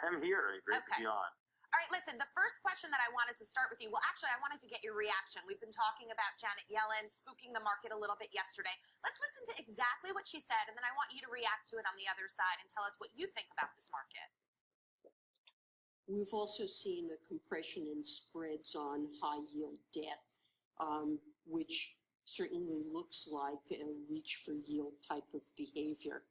am here. Great to be on. All right, listen, the first question that I wanted to start with you, well, actually, I wanted to get your reaction. We've been talking about Janet Yellen spooking the market a little bit yesterday. Let's listen to exactly what she said, and then I want you to react to it on the other side and tell us what you think about this market. We've also seen a compression in spreads on high-yield debt, which certainly looks like a reach-for-yield type of behavior.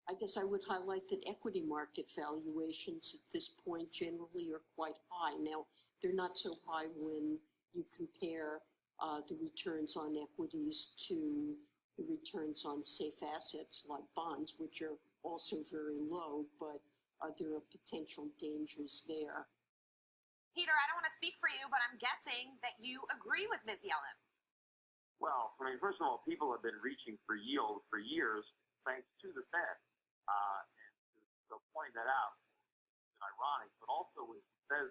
I guess I would highlight that equity market valuations at this point generally are quite high. Now, they're not so high when you compare the returns on equities to the returns on safe assets like bonds, which are also very low, but there are potential dangers there. Peter, I don't want to speak for you, but I'm guessing that you agree with Ms. Yellen. Well, I mean, first of all, people have been reaching for yield for years thanks to the Fed. And to point that out is ironic, but also it says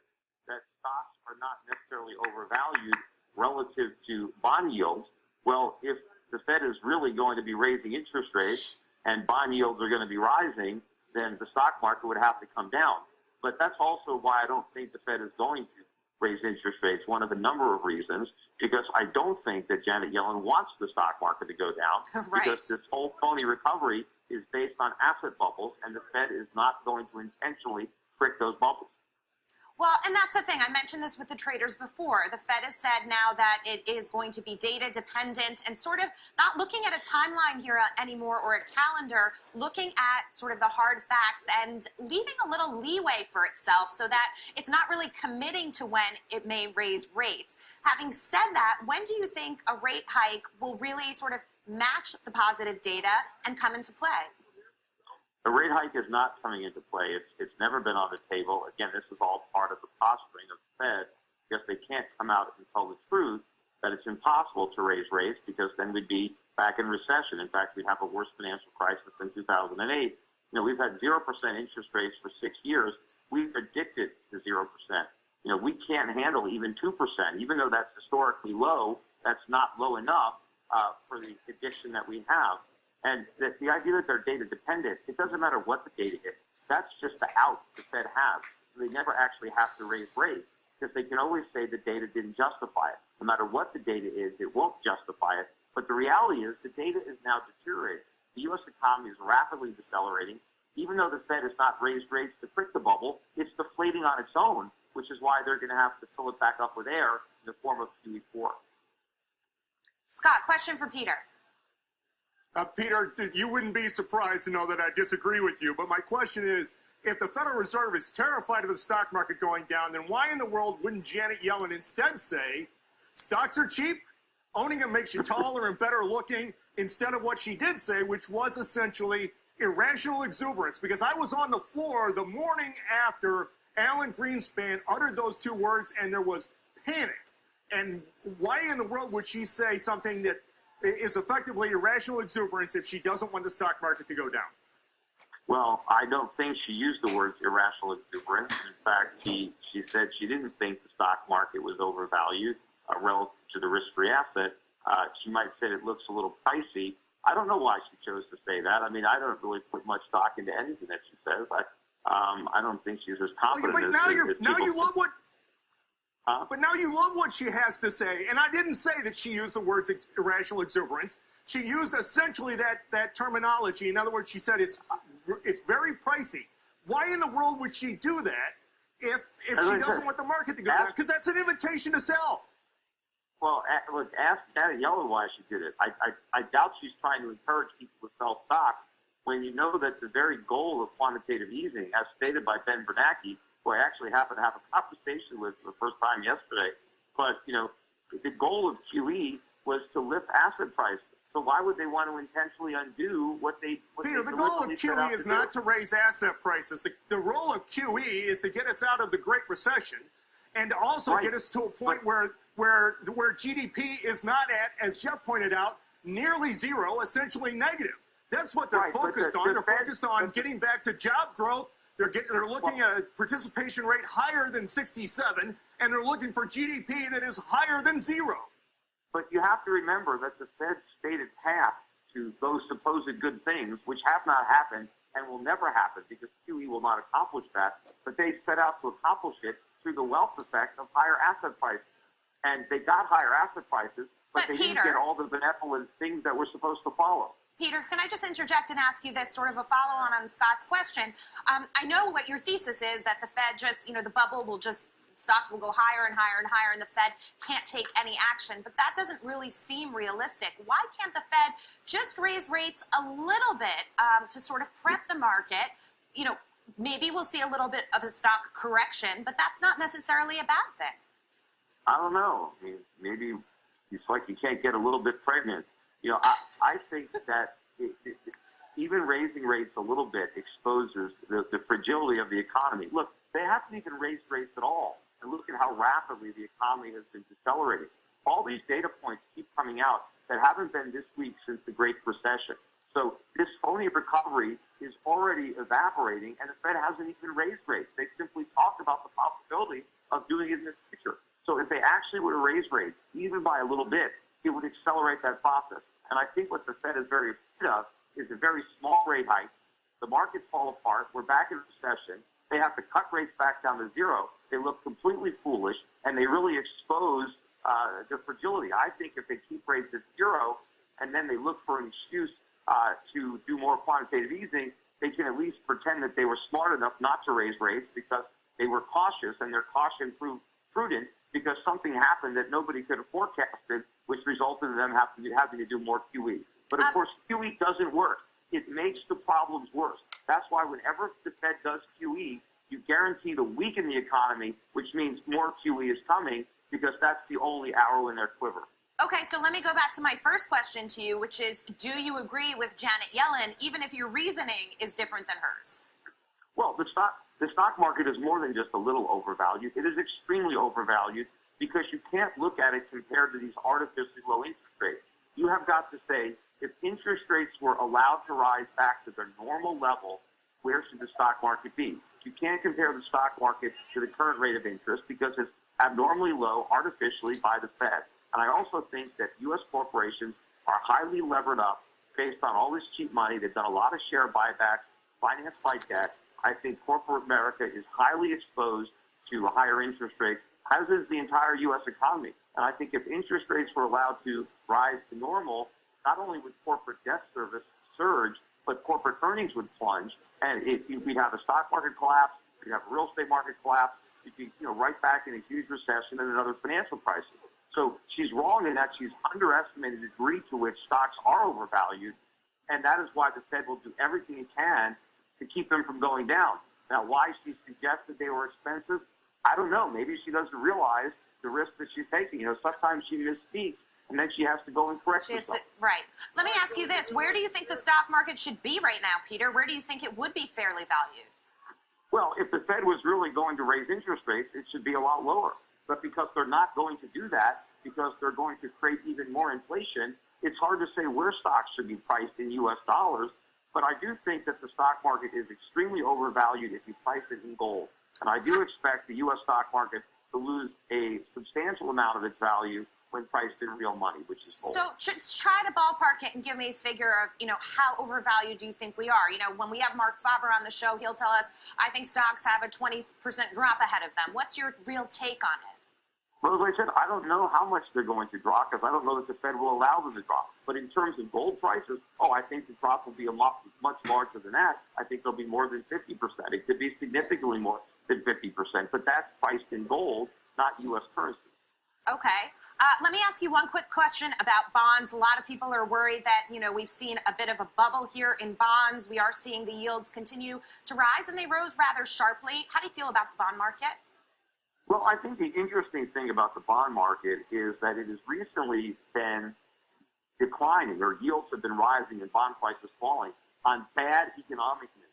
that stocks are not necessarily overvalued relative to bond yields. Well, if the Fed is really going to be raising interest rates and bond yields are going to be rising, then the stock market would have to come down. But that's also why I don't think the Fed is going to raise interest rates, one of a number of reasons, because I don't think that Janet Yellen wants the stock market to go down, right. Because this whole phony recovery is based on asset bubbles, and the Fed is not going to intentionally prick those bubbles. Well, and that's the thing. I mentioned this with the traders before. The Fed has said now that it is going to be data dependent and sort of not looking at a timeline here anymore or a calendar, looking at sort of the hard facts and leaving a little leeway for itself so that it's not really committing to when it may raise rates. Having said that, when do you think a rate hike will really sort of match the positive data and come into play? The rate hike is not coming into play. It's never been on the table. Again, this is all part of the posturing of the Fed because they can't come out and tell the truth that it's impossible to raise rates because then we'd be back in recession. In fact, we'd have a worse financial crisis than 2008. You know, we've had 0% interest rates for 6 years. We've addicted to 0%. You know, we can't handle even 2%. Even though that's historically low, that's not low enough for the addiction that we have. And the idea that they're data dependent, it doesn't matter what the data is. That's just the out the Fed has. They never actually have to raise rates because they can always say the data didn't justify it. No matter what the data is, it won't justify it. But the reality is the data is now deteriorating. The U.S. economy is rapidly decelerating. Even though the Fed has not raised rates to prick the bubble, it's deflating on its own, which is why they're going to have to fill it back up with air in the form of QE4. Scott, question for Peter. Peter, you wouldn't be surprised to know that I disagree with you, but my question is, if the Federal Reserve is terrified of the stock market going down, then why in the world wouldn't Janet Yellen instead say, stocks are cheap, owning them makes you taller and better looking, instead of what she did say, which was essentially irrational exuberance? Because I was on the floor the morning after Alan Greenspan uttered those two words, and there was panic. And why in the world would she say something that is effectively irrational exuberance if she doesn't want the stock market to go down? Well, I don't think she used the words irrational exuberance. In fact, she said she didn't think the stock market was overvalued relative to the risk-free asset. She might say it looks a little pricey. I don't know why she chose to say that. I mean, I don't really put much stock into anything that she says. I don't think she's as confident as now you love what. Huh? But now you love what she has to say, and I didn't say that she used the words irrational exuberance. She used essentially that terminology. In other words, she said it's very pricey. Why in the world would she do that if she doesn't want the market to go down? Because that's an invitation to sell. Well, look, ask Janet Yellen why she did it. I doubt she's trying to encourage people to sell stock when you know that the very goal of quantitative easing, as stated by Ben Bernanke, who I actually happened to have a conversation with for the first time yesterday. But, you know, the goal of QE was to lift asset prices. So why would they want to intentionally undo what they... Peter, the goal of QE is not to raise asset prices. The role of QE is to get us out of the Great Recession and to also get us to a point where GDP is not at, as Jeff pointed out, nearly zero, essentially negative. That's what they're focused on. They're focused on getting back to job growth. They're looking at a participation rate higher than 67, and they're looking for GDP that is higher than zero. But you have to remember that the Fed's stated path to those supposed good things, which have not happened, and will never happen because QE will not accomplish that. But they set out to accomplish it through the wealth effect of higher asset prices. And they got higher asset prices, but they didn't get all the benevolent things that were supposed to follow. Peter, can I just interject and ask you this, sort of a follow-on Scott's question? I know what your thesis is, that the Fed just, the bubble will just, stocks will go higher and higher and higher, and the Fed can't take any action. But that doesn't really seem realistic. Why can't the Fed just raise rates a little bit to sort of prep the market? Maybe we'll see a little bit of a stock correction, but that's not necessarily a bad thing. I don't know. I mean, maybe it's like you can't get a little bit pregnant. I think that even raising rates a little bit exposes the fragility of the economy. Look, they haven't even raised rates at all. And look at how rapidly the economy has been decelerating. All these data points keep coming out that haven't been this weak since the Great Recession. So this phony recovery is already evaporating, and the Fed hasn't even raised rates. They simply talked about the possibility of doing it in the future. So if they actually were to raise rates, even by a little bit, it would accelerate that process. And I think what the Fed is very afraid of is a very small rate hike. The markets fall apart. We're back in a recession. They have to cut rates back down to zero. They look completely foolish, and they really expose the fragility. I think if they keep rates at zero and then they look for an excuse to do more quantitative easing, they can at least pretend that they were smart enough not to raise rates because they were cautious, and their caution proved prudent because something happened that nobody could have forecasted, which resulted in them having to do more QE. But of course, QE doesn't work. It makes the problems worse. That's why whenever the Fed does QE, you guarantee to weaken the economy, which means more QE is coming because that's the only arrow in their quiver. Okay, so let me go back to my first question to you, which is, do you agree with Janet Yellen, even if your reasoning is different than hers? Well, the stock market is more than just a little overvalued. It is extremely overvalued because you can't look at it compared to these artificially low interest rates. You have got to say, if interest rates were allowed to rise back to their normal level, where should the stock market be? You can't compare the stock market to the current rate of interest because it's abnormally low artificially by the Fed. And I also think that U.S. corporations are highly levered up based on all this cheap money. They've done a lot of share buybacks, financed by debt. I think corporate America is highly exposed to higher interest rates, as is the entire U.S. economy. And I think if interest rates were allowed to rise to normal, not only would corporate debt service surge, but corporate earnings would plunge, and we'd have a stock market collapse, we'd have a real estate market collapse, you'd be right back in a huge recession and another financial crisis. So she's wrong in that she's underestimated the degree to which stocks are overvalued, and that is why the Fed will do everything it can to keep them from going down. Now, why she suggested they were expensive, I don't know. Maybe she doesn't realize the risk that she's taking. Sometimes she misspeaks, and then she has to go and correct herself. Right. Let me ask you this. Where do you think the stock market should be right now, Peter? Where do you think it would be fairly valued? Well, if the Fed was really going to raise interest rates, it should be a lot lower. But because they're not going to do that, because they're going to create even more inflation, it's hard to say where stocks should be priced in U.S. dollars. But I do think that the stock market is extremely overvalued if you price it in gold. And I do expect the U.S. stock market to lose a substantial amount of its value when priced in real money, which is gold. So just try to ballpark it and give me a figure of, how overvalued do you think we are? When we have Mark Faber on the show, he'll tell us, I think stocks have a 20% drop ahead of them. What's your real take on it? Well, as I said, I don't know how much they're going to drop because I don't know that the Fed will allow them to drop. But in terms of gold prices, I think the drop will be much larger than that. I think there'll be more than 50%. It could be significantly more than 50%, but that's priced in gold, not U.S. currency. Okay. Let me ask you one quick question about bonds. A lot of people are worried that, we've seen a bit of a bubble here in bonds. We are seeing the yields continue to rise, and they rose rather sharply. How do you feel about the bond market? Well, I think the interesting thing about the bond market is that it has recently been declining, or yields have been rising and bond prices falling on bad economic news.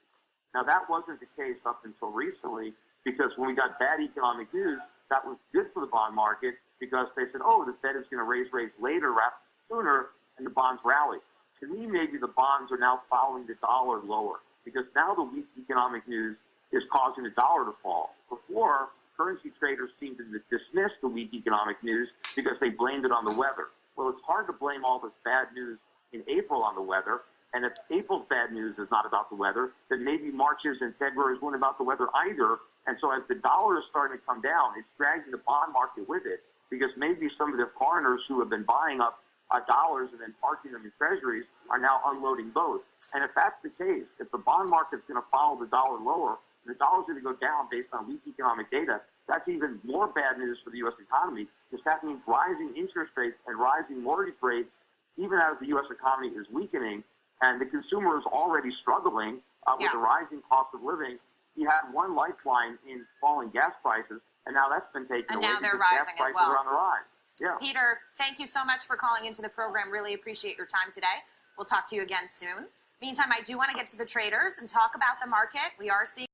Now, that wasn't the case up until recently, because when we got bad economic news, that was good for the bond market because they said, the Fed is going to raise rates later rather than sooner, and the bonds rallied. To me, maybe the bonds are now following the dollar lower because now the weak economic news is causing the dollar to fall. Before, currency traders seemed to dismiss the weak economic news because they blamed it on the weather. Well, it's hard to blame all this bad news in April on the weather. And if April's bad news is not about the weather, then maybe March's and February's weren't about the weather either. And so as the dollar is starting to come down, it's dragging the bond market with it, because maybe some of the foreigners who have been buying up dollars and then parking them in treasuries are now unloading both. And if that's the case, if the bond market's going to follow the dollar lower, the dollar's going to go down based on weak economic data, that's even more bad news for the U.S. economy, because that means rising interest rates and rising mortgage rates, even as the U.S. economy is weakening, and the consumer is already struggling with the rising cost of living. You had one lifeline in falling gas prices, and now that's been taken And away. now they're because gas rising as prices well. are on the rise. Yeah. Peter, thank you so much for calling into the program. Really appreciate your time today. We'll talk to you again soon. Meantime, I do want to get to the traders and talk about the market. We are seeing